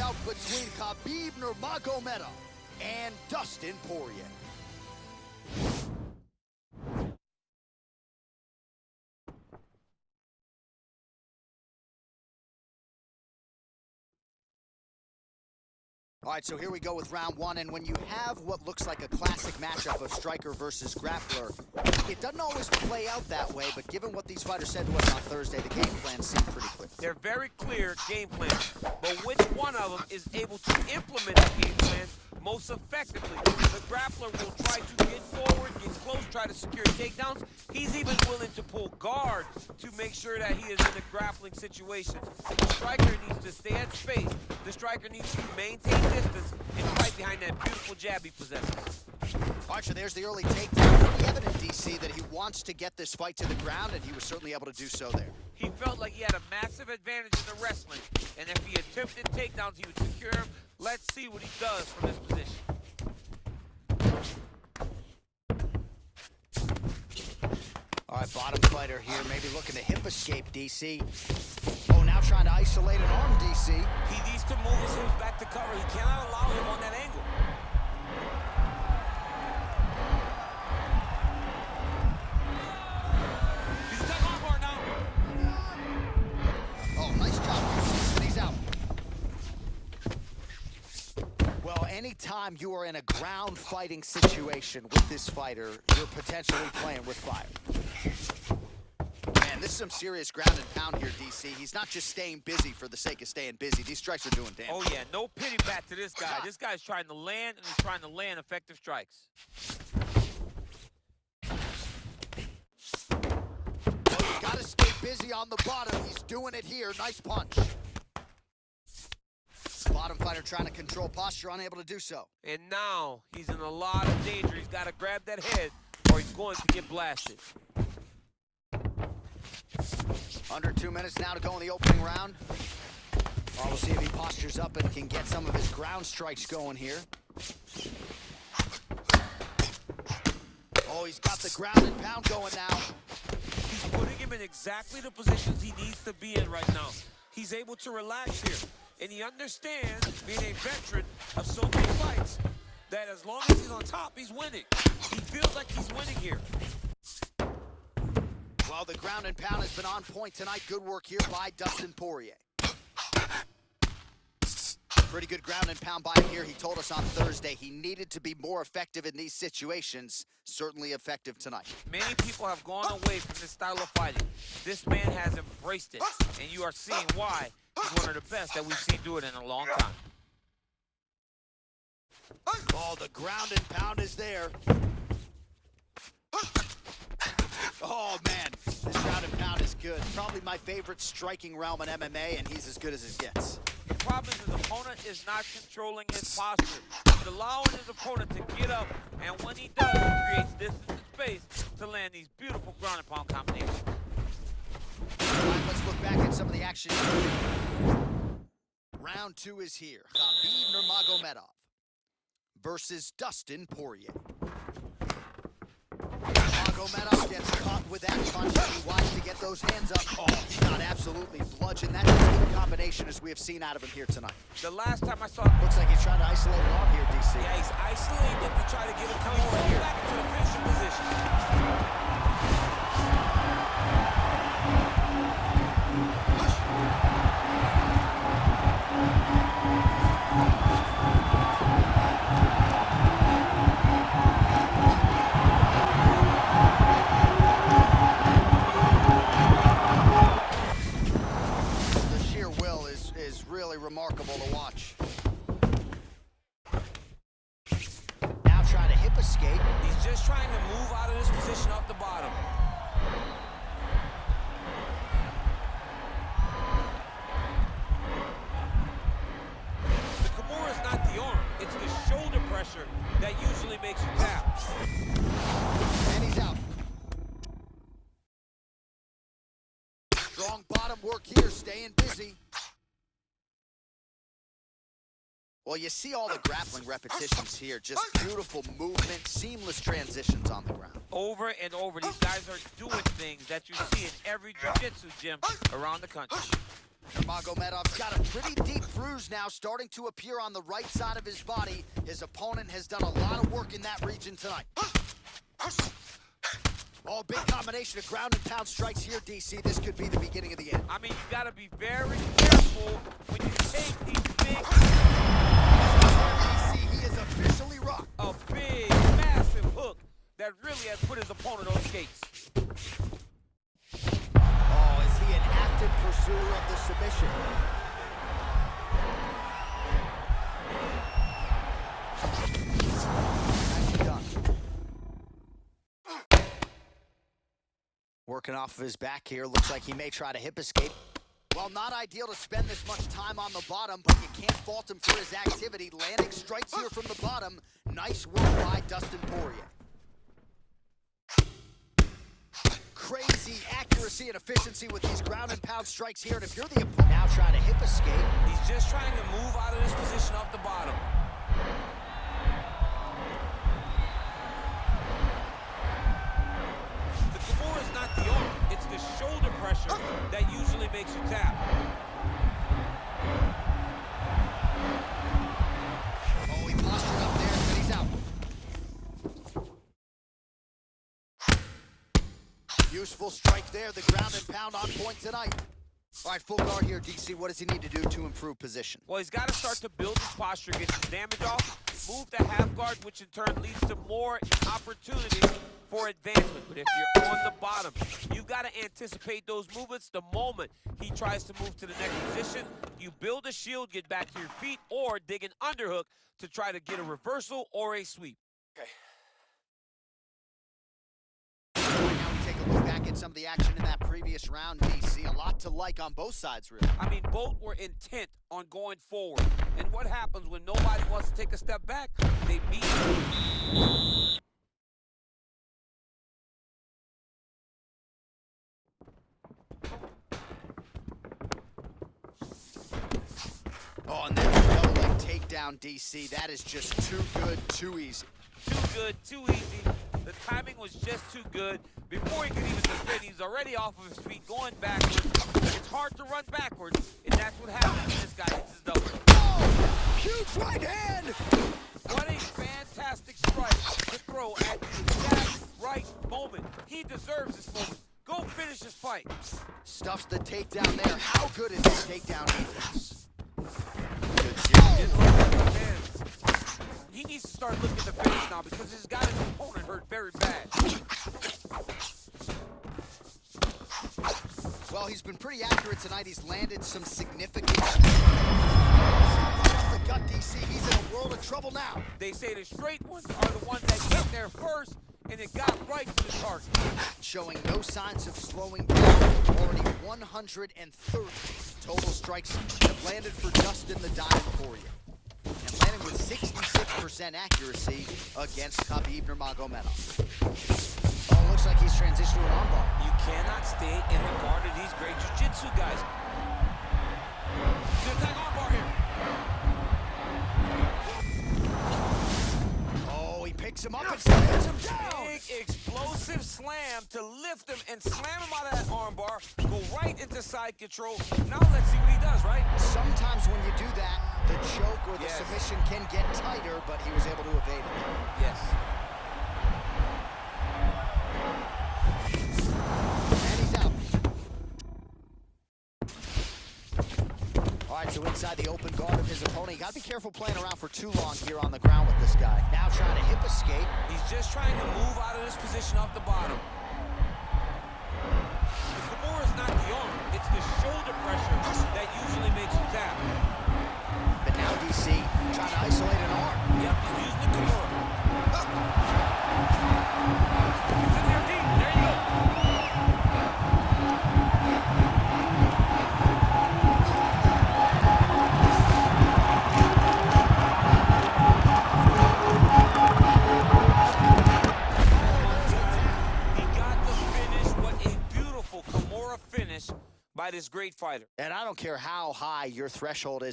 shootout between Khabib Nurmagomedov and Dustin Poirier. All right, so here we go with round one, and when you have what looks like a classic matchup of striker versus grappler, it doesn't always play out that way, but given what these fighters said to us on Thursday, the game plan seemed pretty clear. They're very clear game plans, but which one of them is able to implement the game plan most effectively? The grappler will try to get forward, get close, try to secure takedowns. He's even willing to pull guard to make sure that he is in a grappling situation. The striker needs to stay at space. The striker needs to maintain distance and fight behind that beautiful jab he possesses. Archer, there's the early takedown. Pretty evident, DC, that he wants to get this fight to the ground, and he was certainly able to do so there. He felt like he had a massive advantage in the wrestling, and if he attempted takedowns, he would secure him. Let's see what he does from this position. All right, bottom fighter here, maybe looking to hip escape, DC. Oh, now trying to isolate an arm, DC. He needs to move his hips back to cover. He cannot allow him on that angle. He's a tough armbar now. Oh, nice job, and he's out. Well, anytime you are in a ground fighting situation with this fighter, you're potentially playing with fire. Man, this is some serious ground and pound here, DC. He's not just staying busy for the sake of staying busy. These strikes are doing damage. Oh, yeah, no pity pat to this guy. This guy's trying to land, and he's trying to land effective strikes. Well, you gotta stay busy on the bottom. He's doing it here. Nice punch. Bottom fighter trying to control posture, unable to do so. And now he's in a lot of danger. He's got to grab that head, or he's going to get blasted. Under 2 minutes now to go in the opening round. Oh, we'll see if he postures up and can get some of his ground strikes going here. Oh, he's got the ground and pound going now. He's putting him in exactly the positions he needs to be in right now. He's able to relax here. And he understands, being a veteran of so many fights, that as long as he's on top, he's winning. He feels like he's winning here. Well, the ground and pound has been on point tonight. Good work here by Dustin Poirier. Pretty good ground and pound by him here. He told us on Thursday he needed to be more effective in these situations. Certainly effective tonight. Many people have gone away from this style of fighting. This man has embraced it, and you are seeing why he's one of the best that we've seen do it in a long time. Oh, the ground and pound is there. Oh, man, this ground and pound is good. Probably my favorite striking realm in MMA, and he's as good as it gets. The problem is his opponent is not controlling his posture. He's allowing his opponent to get up, and when he does, he creates distance and space to land these beautiful ground and pound combinations. All right, let's look back at some of the action. Round two is here. Khabib Nurmagomedov versus Dustin Poirier. Nurmagomedov gets caught with that punch. He wants to get those hands up. Oh, he got absolutely bludgeoned. That's as good a combination as we have seen out of him here tonight. The last time I saw... Looks like he's trying to isolate an arm here, DC. Yeah, he's isolating it to try to get him coming back into the finishing position. Remarkable to watch. Now trying to hip escape. He's just trying to move out of this position off the bottom. The Kimura is not the arm, it's the shoulder pressure that usually makes you tap. And he's out. Strong bottom work here, staying busy. Well, you see all the grappling repetitions here. Just beautiful movement, seamless transitions on the ground. Over and over, these guys are doing things that you see in every jiu-jitsu gym around the country. Nurmagomedov's got a pretty deep bruise now starting to appear on the right side of his body. His opponent has done a lot of work in that region tonight. Oh, big combination of ground and pound strikes here, DC. This could be the beginning of the end. I mean, you got to be very careful when you take these big... DC, he is officially rocked. A big, massive hook that really has put his opponent on skates. Oh, is he an active pursuer of the submission? Nicely done. Working off of his back here. Looks like he may try to hip escape. Well, not ideal to spend this much time on the bottom, but you can't fault him for his activity. Landing strikes here from the bottom. Nice work by Dustin Poirier. Crazy accuracy and efficiency with these ground and pound strikes here. And if you're the opponent, now trying to hip escape. He's just trying to move out of this position off the bottom. The Kimura is not the arm. It's the shoulder pressure that usually makes you tap. Oh, he postured up there, but he's out. Useful strike there, the ground and pound on point tonight. All right, full guard here, DC. What does he need to do to improve position? Well, he's got to start to build his posture, get some damage off, move to half guard, which in turn leads to more opportunities for advancement. But if you're on the bottom, you've got to anticipate those movements. The moment he tries to move to the next position, you build a shield, get back to your feet, or dig an underhook to try to get a reversal or a sweep. Okay. Now we take a look back at some of the action in that previous round, DC. A lot to like on both sides, really. I mean, both were intent on going forward. And what happens when nobody wants to take a step back? They meet. Oh, and there's no leg takedown, DC. That is just too good, too easy. Too good, too easy. The timing was just too good. Before he could even defend, he's already off of his feet, going backwards. It's hard to run backwards, and that's what happens when this guy hits his double. Oh, huge right hand! What a fantastic strike to throw at the exact right moment. He deserves this moment. Go finish his fight. Stuffs the takedown there. How good is his takedown defense? Good Get job. low with his hands. He needs to start looking at the finish now because he's got his opponent hurt very bad. Well, he's been pretty accurate tonight. He's landed some significant the gut, DC. He's in a world of trouble now. They say the straight ones are the ones that get there first, and it got right to the target. Showing no signs of slowing down. Already 130 total strikes have landed for Dustin the Diamond Poirier. And landing with 66% accuracy against Khabib Nurmagomedov. Oh, looks like he's transitioned to an armbar. You cannot stay in the guard of these great jiu-jitsu guys. Good attack armbar here. Oh, he picks him up and slams him down. Big explosive slam to lift him and slam him out of that armbar. Go right into side control. Now let's see what he does, right? Sometimes when you do that, the choke or the Yes. submission can get tighter, but he was able to evade it. Yes. And he's out. All right, so inside the open guard of his opponent. You got to be careful playing around for too long here on the ground with this guy. Now trying to hip escape. He's just trying to move out of this position off the bottom. The Kimura is not the arm. It's the shoulder pressure that usually makes you tap. But now DC trying to isolate an arm. Yep, he's using the Kimura. It's in there deep. There you go. He got the finish. What a beautiful Kimura finish by this great fighter. And I don't care how high your threshold is.